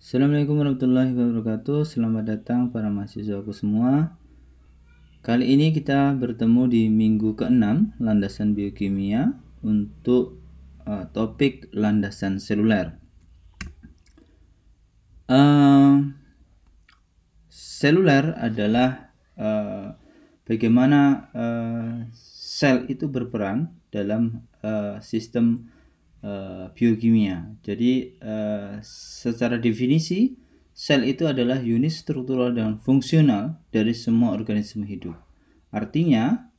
Assalamualaikum warahmatullahi wabarakatuh. Selamat datang para mahasiswaku semua. Kali ini kita bertemu di minggu ke-6 landasan biokimia untuk topik landasan seluler. Seluler adalah bagaimana sel itu berperan dalam sistem biokimia. Jadi secara definisi sel itu adalah unit struktural dan fungsional dari semua organisme hidup. Artinya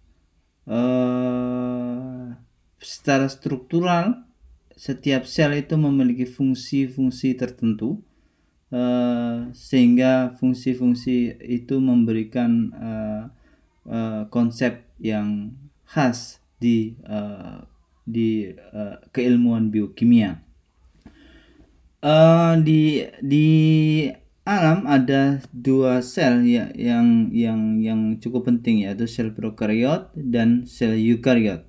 secara struktural setiap sel itu memiliki fungsi-fungsi tertentu, sehingga fungsi-fungsi itu memberikan konsep yang khas di keilmuan biokimia. Di alam ada dua sel yang cukup penting, yaitu sel prokariot dan sel eukariot.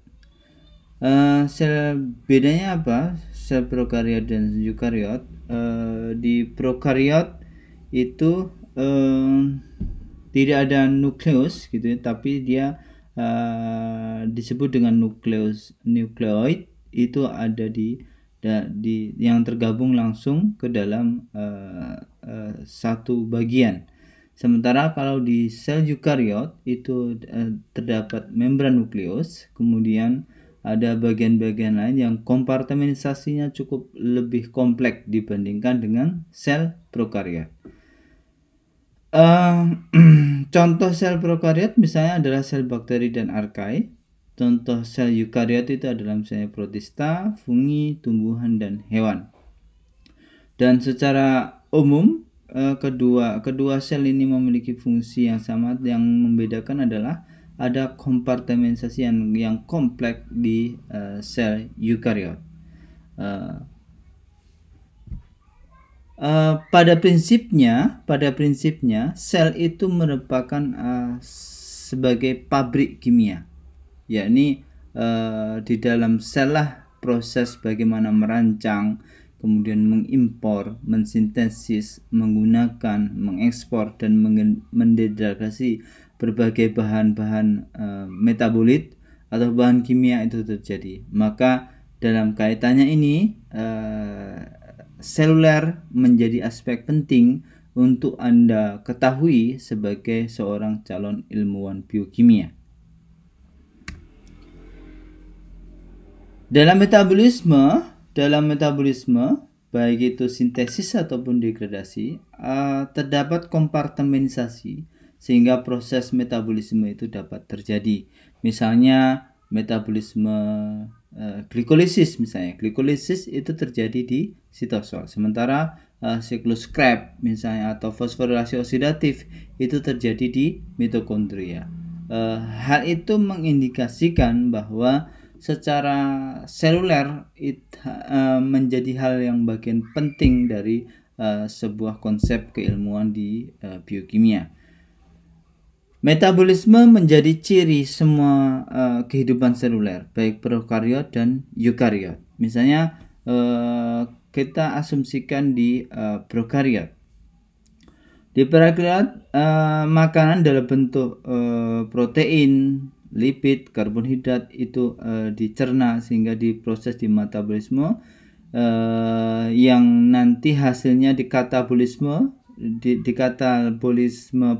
Bedanya apa? Sel prokariot dan eukariot. Di prokariot itu tidak ada nukleus gitu, tapi dia disebut dengan nukleoid. Itu ada di yang tergabung langsung ke dalam satu bagian. Sementara kalau di sel eukariot itu terdapat membran nukleus, kemudian ada bagian-bagian lain yang kompartementasinya cukup lebih kompleks dibandingkan dengan sel prokariot. Contoh sel prokariot misalnya adalah sel bakteri dan arkai. Contoh sel eukariot itu adalah misalnya protista, fungi, tumbuhan, dan hewan. Dan secara umum kedua sel ini memiliki fungsi yang sama. Yang membedakan adalah ada kompartementasi yang kompleks di sel eukariot. Pada prinsipnya sel itu merupakan sebagai pabrik kimia, yakni di dalam sel lah proses bagaimana merancang, kemudian mengimpor, mensintesis, menggunakan, mengekspor, dan mendegradasi berbagai bahan-bahan metabolit atau bahan kimia itu terjadi. Maka dalam kaitannya ini seluler menjadi aspek penting untuk Anda ketahui sebagai seorang calon ilmuwan biokimia. Dalam metabolisme baik itu sintesis ataupun degradasi, terdapat kompartementasi sehingga proses metabolisme itu dapat terjadi. Misalnya metabolisme glikolisis misalnya. Glikolisis itu terjadi di sitosol. Sementara siklus Krebs misalnya atau fosforilasi oksidatif itu terjadi di mitokondria. Hal itu mengindikasikan bahwa secara seluler menjadi hal yang bagian penting dari sebuah konsep keilmuan di biokimia. Metabolisme menjadi ciri semua kehidupan seluler, baik prokariot dan eukariot. Misalnya kita asumsikan di prokariot. Di prokariot makanan dalam bentuk protein, lipid, karbohidrat itu dicerna sehingga diproses di metabolisme yang nanti hasilnya di katabolisme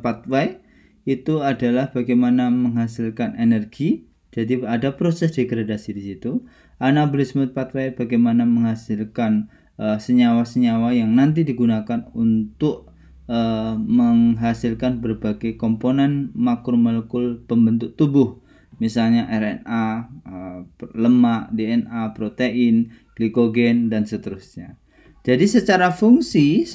pathway. Itu adalah bagaimana menghasilkan energi. Jadi ada proses degradasi di situ. Anabolisme pathway bagaimana menghasilkan senyawa-senyawa yang nanti digunakan untuk menghasilkan berbagai komponen makromolekul pembentuk tubuh. Misalnya RNA, lemak, DNA, protein, glikogen, dan seterusnya. Jadi secara fungsi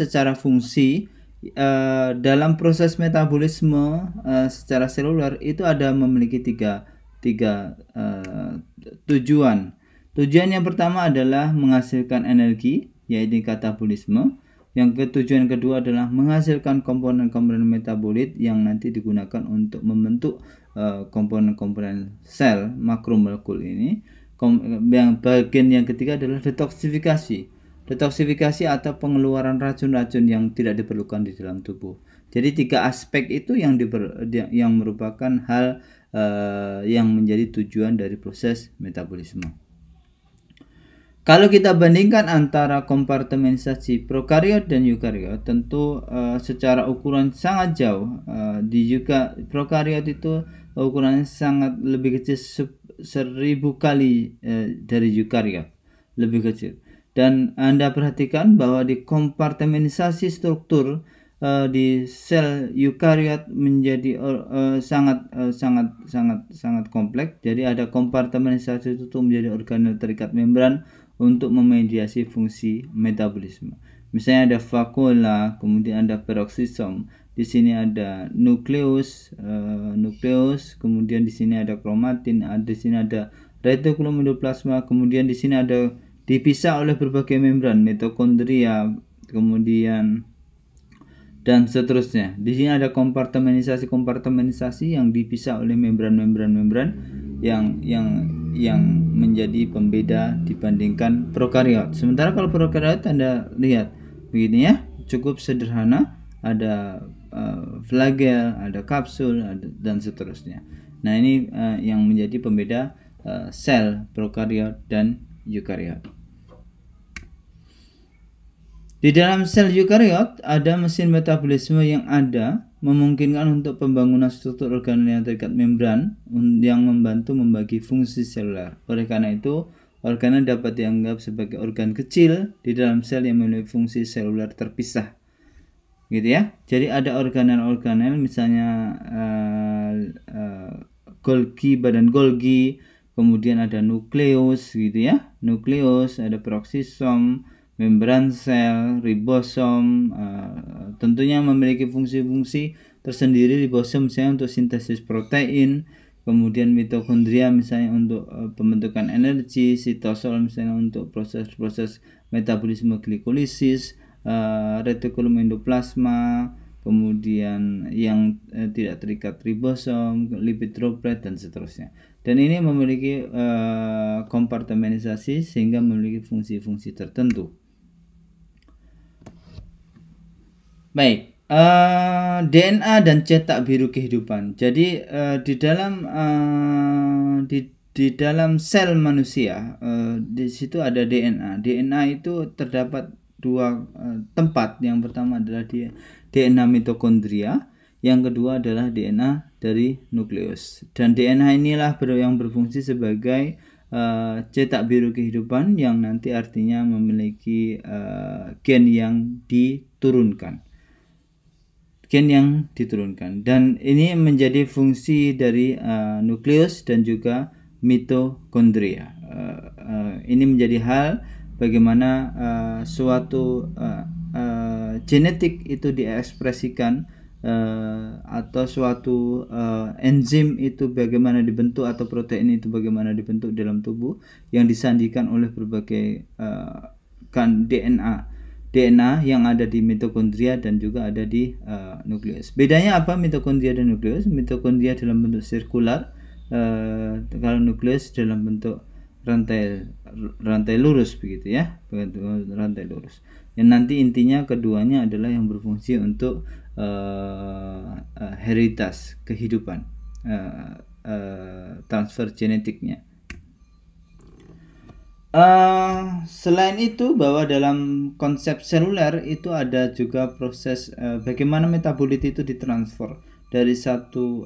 dalam proses metabolisme secara seluler itu ada memiliki tiga tujuan. Tujuan yang pertama adalah menghasilkan energi, yaitu katabolisme. Tujuan kedua adalah menghasilkan komponen-komponen metabolit yang nanti digunakan untuk membentuk komponen-komponen sel makromolekul ini. Bagian yang ketiga adalah detoksifikasi. detoksifikasi atau pengeluaran racun-racun yang tidak diperlukan di dalam tubuh. Jadi 3 aspek itu yang merupakan hal yang menjadi tujuan dari proses metabolisme. Kalau kita bandingkan antara kompartementasi prokariot dan eukariot, tentu secara ukuran sangat jauh. Prokariot itu ukurannya sangat lebih kecil 1000 kali dari eukariot, lebih kecil. Dan Anda perhatikan bahwa di kompartementasi struktur di sel eukariot menjadi sangat kompleks. Jadi ada kompartementasi itu menjadi organel terikat membran untuk memediasi fungsi metabolisme. Misalnya ada vakuola, kemudian ada peroksisom. Di sini ada nukleus, kemudian di sini ada kromatin, di sini ada retikulum endoplasma, kemudian di sini ada dipisah oleh berbagai membran, mitokondria, kemudian dan seterusnya. Di sini ada kompartementasi yang dipisah oleh membran yang menjadi pembeda dibandingkan prokariot. Sementara kalau prokariot Anda lihat begini ya, cukup sederhana, ada flagel, ada kapsul, dan seterusnya. Nah, ini yang menjadi pembeda sel prokariot dan eukariot. Di dalam sel eukariot ada mesin metabolisme yang ada memungkinkan untuk pembangunan struktur organel yang terikat membran yang membantu membagi fungsi seluler. Oleh karena itu, organel dapat dianggap sebagai organ kecil di dalam sel yang memiliki fungsi seluler terpisah. Gitu ya. Jadi ada organel-organel misalnya Golgi, badan Golgi, kemudian ada nukleus gitu ya. Nukleus, ada peroksisom, membran sel, ribosom, tentunya memiliki fungsi-fungsi tersendiri. Ribosom misalnya untuk sintesis protein, kemudian mitokondria misalnya untuk pembentukan energi, sitosol misalnya untuk proses-proses metabolisme glikolisis, retikulum endoplasma, kemudian yang tidak terikat ribosom, lipid droplet, dan seterusnya. Dan ini memiliki kompartementasi sehingga memiliki fungsi-fungsi tertentu. Baik, DNA dan cetak biru kehidupan. Jadi di dalam sel manusia di situ ada DNA. DNA itu terdapat dua tempat. Yang pertama adalah DNA mitokondria, yang kedua adalah DNA dari nukleus. Dan DNA inilah yang berfungsi sebagai cetak biru kehidupan yang nanti artinya memiliki gen yang diturunkan. Dan ini menjadi fungsi dari nukleus dan juga mitokondria. Ini menjadi hal bagaimana suatu genetik itu diekspresikan atau suatu enzim itu bagaimana dibentuk atau protein itu bagaimana dibentuk dalam tubuh yang disandikan oleh berbagai DNA yang ada di mitokondria dan juga ada di nukleus. Bedanya apa mitokondria dan nukleus? Mitokondria dalam bentuk sirkular, kalau nukleus dalam bentuk rantai lurus begitu ya, rantai lurus. Yang nanti intinya keduanya adalah yang berfungsi untuk heritas kehidupan, transfer genetiknya. Selain itu, bahwa dalam konsep seluler itu ada juga proses bagaimana metabolit itu ditransfer dari satu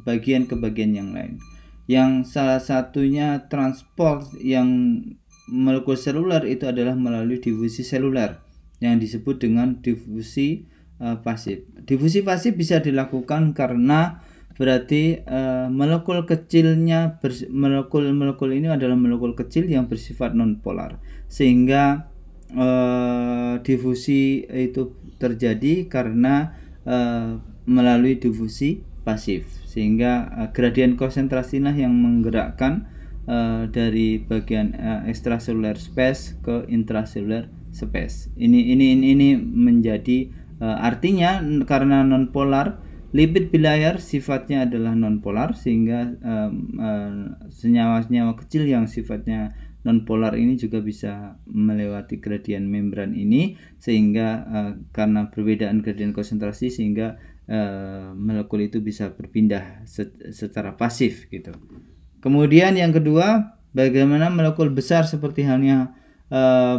bagian ke bagian yang lain. Yang salah satunya transport yang molekul seluler itu adalah melalui difusi seluler yang disebut dengan difusi pasif. Difusi pasif bisa dilakukan karena berarti molekul ini adalah molekul kecil yang bersifat nonpolar, sehingga difusi itu terjadi karena melalui difusi pasif, sehingga gradien konsentrasilah yang menggerakkan dari bagian extracellular space ke intracellular space. Ini menjadi artinya karena nonpolar, lipid bilayer sifatnya adalah nonpolar, sehingga senyawa-senyawa kecil yang sifatnya nonpolar ini juga bisa melewati gradien membran ini, sehingga karena perbedaan gradien konsentrasi sehingga molekul itu bisa berpindah secara pasif gitu. Kemudian yang kedua, bagaimana molekul besar seperti halnya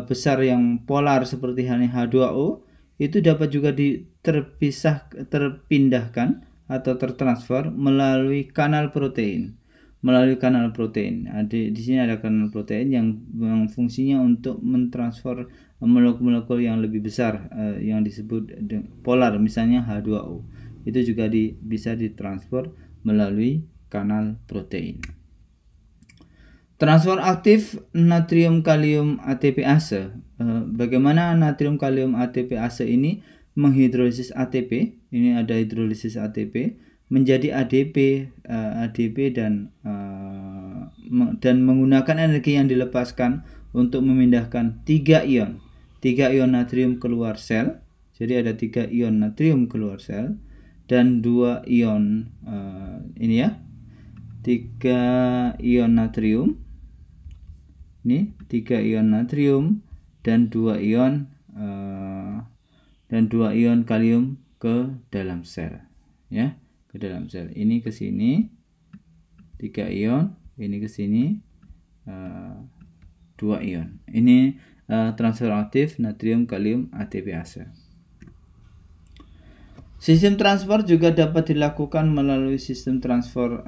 besar yang polar seperti halnya H2O itu dapat juga terpindahkan atau tertransfer melalui kanal protein. Di sini ada kanal protein yang fungsinya untuk mentransfer molekul-molekul yang lebih besar yang disebut polar, misalnya H2O. Itu juga bisa ditransfer melalui kanal protein. Transfer aktif natrium kalium ATPase. Bagaimana natrium kalium ATPase ini menghidrolisis ATP? Ini ada hidrolisis ATP menjadi ADP dan menggunakan energi yang dilepaskan untuk memindahkan 3 ion natrium keluar sel. Jadi ada 3 ion natrium keluar sel dan 2 ion 3 ion natrium. Ini 3 ion natrium dan 2 ion kalium ke dalam sel, ya, ke dalam sel. Ini ke sini 3 ion, ini ke sini 2 ion. Ini transfer aktif natrium kalium ATPase. Sistem transfer juga dapat dilakukan melalui sistem transfer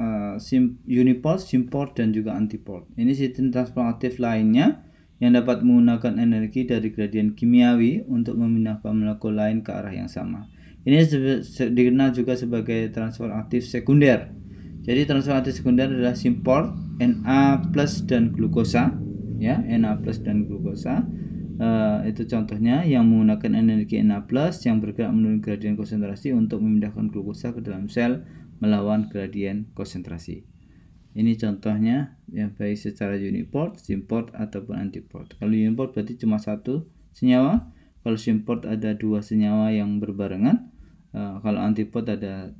uniport, simport, dan juga antiport. Ini sistem transfer aktif lainnya yang dapat menggunakan energi dari gradien kimiawi untuk memindahkan molekul lain ke arah yang sama. Ini dikenal juga sebagai transfer aktif sekunder. Jadi transfer aktif sekunder adalah simport, Na+ dan glukosa, ya, Na+ dan glukosa. Itu contohnya yang menggunakan energi Na+ yang bergerak menurun gradien konsentrasi untuk memindahkan glukosa ke dalam sel melawan gradien konsentrasi. Ini contohnya, ya, baik secara uniport, simport, ataupun antiport. Kalau uniport berarti cuma 1 senyawa, kalau simport ada 2 senyawa yang berbarengan, kalau antiport ada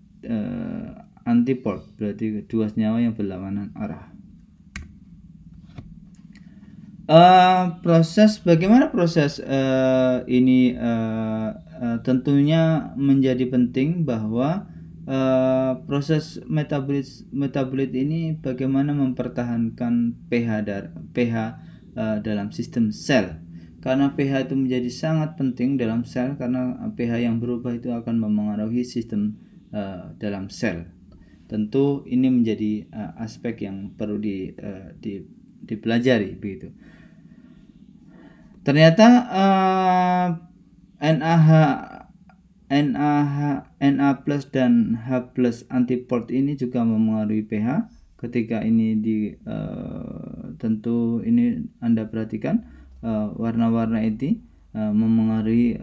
antiport berarti 2 senyawa yang berlawanan arah. Bagaimana proses ini tentunya menjadi penting bahwa proses metabolit ini bagaimana mempertahankan pH dalam sistem sel, karena pH itu menjadi sangat penting dalam sel, karena pH yang berubah itu akan memengaruhi sistem dalam sel. Tentu ini menjadi aspek yang perlu dipelajari begitu. Ternyata Na+ dan H+ antiport ini juga memengaruhi pH. Ketika ini tentu ini Anda perhatikan warna-warna ini memengaruhi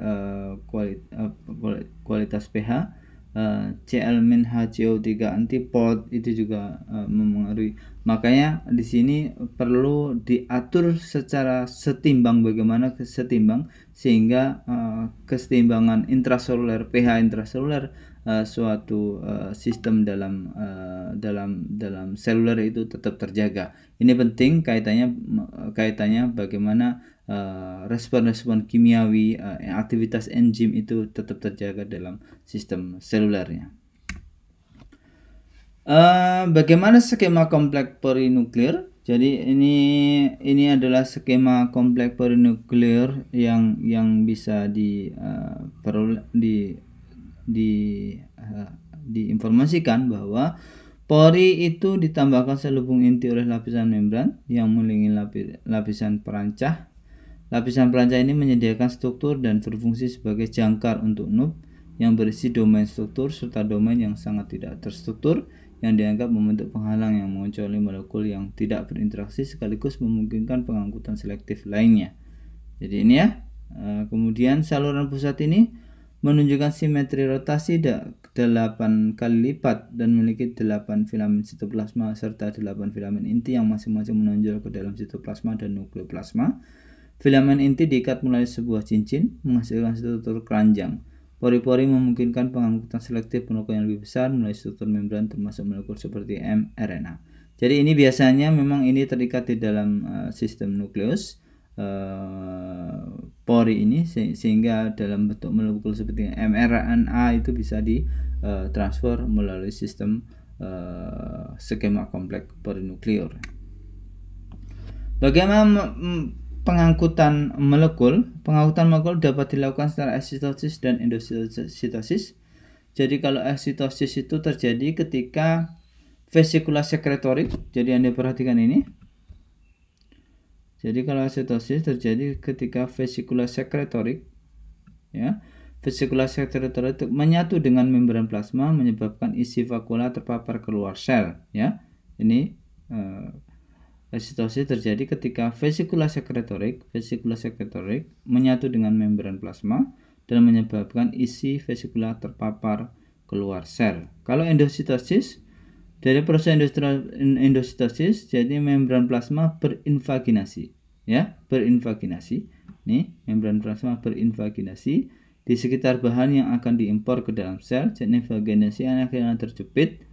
kualitas pH. Cl-HCO3 antiport itu juga memengaruhi. Makanya di sini perlu diatur secara setimbang, bagaimana setimbang sehingga kesetimbangan intraseluler, pH intraseluler suatu sistem dalam seluler itu tetap terjaga. Ini penting kaitannya bagaimana respon-respon kimiawi, aktivitas enzim itu tetap terjaga dalam sistem selulernya. Bagaimana skema kompleks polinukleer? Jadi ini adalah skema kompleks polinukleer yang bisa diinformasikan bahwa pori itu ditambahkan selubung inti oleh lapisan membran yang mengelilingi lapisan perancah. Lapisan perancah ini menyediakan struktur dan berfungsi sebagai jangkar untuk nub yang berisi domain struktur serta domain yang sangat tidak terstruktur yang dianggap membentuk penghalang yang mengecuali molekul yang tidak berinteraksi sekaligus memungkinkan pengangkutan selektif lainnya. Jadi ini ya. Kemudian saluran pusat ini menunjukkan simetri rotasi 8 kali lipat dan memiliki 8 filamen sitoplasma serta 8 filamen inti yang masing-masing menonjol ke dalam sitoplasma dan nukleoplasma. Filamen inti diikat melalui sebuah cincin menghasilkan struktur keranjang. Pori-pori memungkinkan pengangkutan selektif molekul yang lebih besar melalui struktur membran termasuk molekul seperti mRNA. Jadi ini biasanya memang ini terikat di dalam sistem nukleus pori ini, sehingga dalam bentuk molekul seperti mRNA itu bisa ditransfer melalui sistem skema kompleks polinuklear. Bagaimana pengangkutan molekul? Pengangkutan molekul dapat dilakukan secara eksitosis dan endositosis. Jadi kalau eksitosis itu terjadi ketika vesikula sekretorik. Jadi Anda perhatikan ini. Jadi kalau eksitosis terjadi ketika vesikula sekretorik, ya. Vesikula sekretorik itu menyatu dengan membran plasma menyebabkan isi vakula terpapar keluar sel, ya. Ini eksitosis terjadi ketika vesikula sekretorik menyatu dengan membran plasma dan menyebabkan isi vesikula terpapar keluar sel. Kalau endositosis, dari proses endositosis, jadi membran plasma berinvaginasi, ya, berinvaginasi. Nih, membran plasma berinvaginasi di sekitar bahan yang akan diimpor ke dalam sel. Jadi vaginasi akhirnya terjepit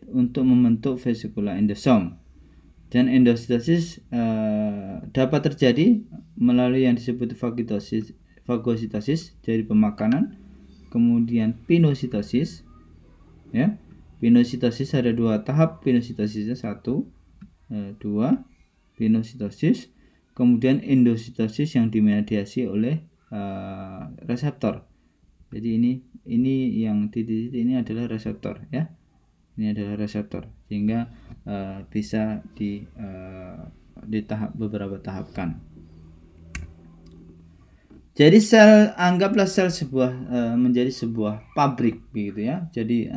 untuk membentuk vesikula endosom. Dan endositosis dapat terjadi melalui yang disebut fagositosis dari pemakanan, kemudian pinositosis, ya. Pinositosis ada 2 tahap pinositosisnya, 1, 2 pinositosis, kemudian endositosis yang dimediasi oleh reseptor. Jadi ini yang titik ini adalah reseptor, ya. Ini adalah reseptor, sehingga bisa di beberapa tahapkan. Jadi anggaplah sel menjadi sebuah pabrik, begitu ya. Jadi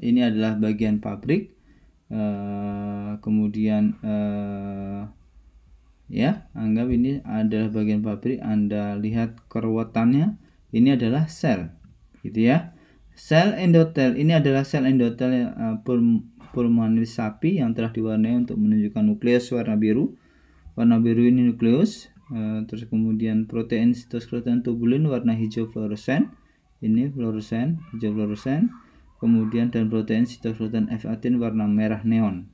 ini adalah bagian pabrik. Kemudian ya, anggap ini adalah bagian pabrik. Anda lihat keruwetannya. Ini adalah sel, gitu ya. Sel endotel ini adalah sel endotel pulmonalis sapi yang telah diwarnai untuk menunjukkan nukleus warna biru. Warna biru ini nukleus. Terus kemudian protein sitoskeleton tubulin warna hijau fluoresen. Ini fluoresen, hijau fluoresen. Kemudian dan protein sitoskeleton F-atin warna merah neon,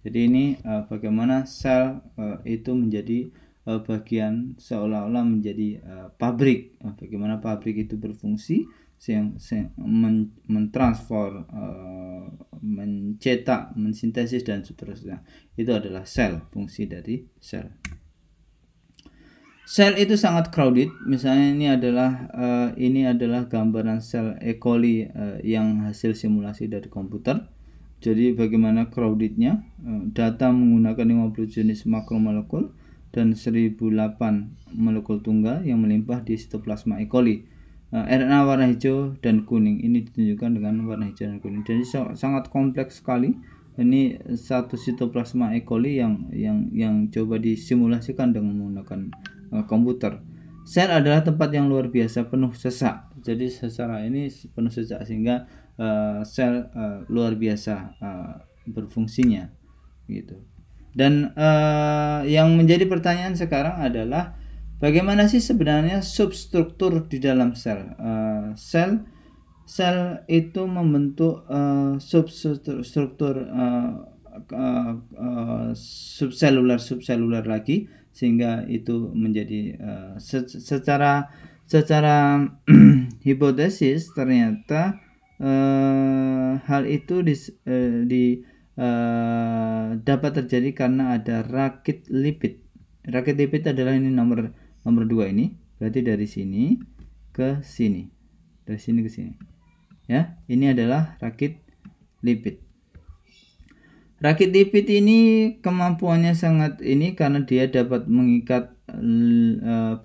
Jadi ini bagaimana sel itu menjadi bagian seolah-olah menjadi pabrik. Bagaimana pabrik itu berfungsi, mentransfer, mencetak, mensintesis dan seterusnya. Itu adalah sel, fungsi dari sel. Sel itu sangat crowded. Misalnya ini adalah gambaran sel E. coli yang hasil simulasi dari komputer. Jadi bagaimana crowdednya? Data menggunakan 50 jenis makromolekul dan 1008 molekul tunggal yang melimpah di sitoplasma E. coli. RNA warna hijau dan kuning ini ditunjukkan dengan warna hijau dan kuning. Jadi sangat kompleks sekali. Ini satu sitoplasma E. coli yang coba disimulasikan dengan menggunakan komputer. Sel adalah tempat yang luar biasa penuh sesak. Jadi secara ini penuh sesak sehingga sel luar biasa berfungsinya, gitu. Dan yang menjadi pertanyaan sekarang adalah bagaimana sih sebenarnya substruktur di dalam sel? Sel itu membentuk substruktur subseluler lagi, sehingga itu menjadi secara hipotesis ternyata hal itu dapat terjadi karena ada rakit lipid. Rakit lipid adalah ini nomor 2 ini, berarti dari sini ke sini, dari sini ke sini, ya. Ini adalah rakit lipid. Rakit lipid ini kemampuannya sangat ini karena dia dapat mengikat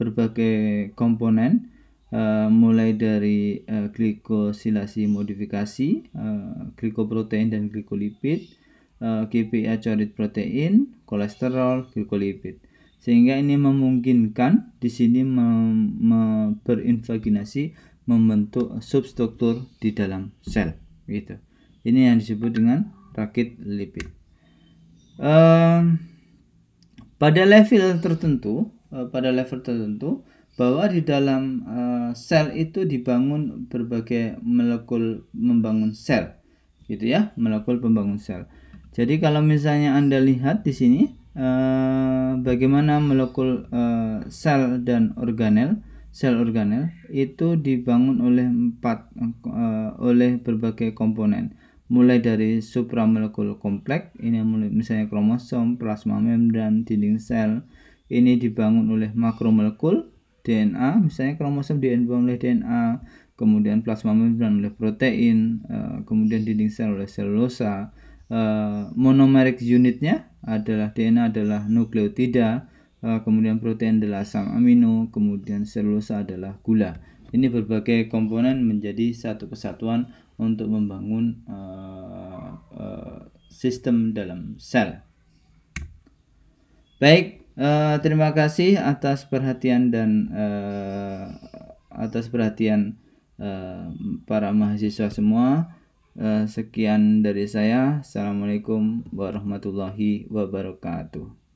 berbagai komponen, mulai dari glikosilasi modifikasi, glikoprotein dan glikolipid, GPA corit protein, kolesterol, glikolipid. Sehingga ini memungkinkan di sini berinvaginasi membentuk substruktur di dalam sel, gitu. Ini yang disebut dengan rakit lipid. Pada level tertentu bahwa di dalam sel itu dibangun berbagai molekul membangun sel. gitu ya, molekul pembangun sel. Jadi kalau misalnya Anda lihat di sini bagaimana molekul sel dan sel organel itu dibangun oleh berbagai komponen, mulai dari supramolekul kompleks, ini misalnya kromosom, plasma membran, dinding sel. Ini dibangun oleh makromolekul, DNA, misalnya kromosom dibangun oleh DNA, kemudian plasma membran oleh protein, kemudian dinding sel oleh selulosa. Monomeric unitnya adalah DNA adalah nukleotida, kemudian protein adalah asam amino, kemudian selulosa adalah gula. Ini berbagai komponen menjadi satu kesatuan untuk membangun sistem dalam sel. Baik, terima kasih atas perhatian dan para mahasiswa semua. Sekian dari saya. Assalamualaikum warahmatullahi wabarakatuh.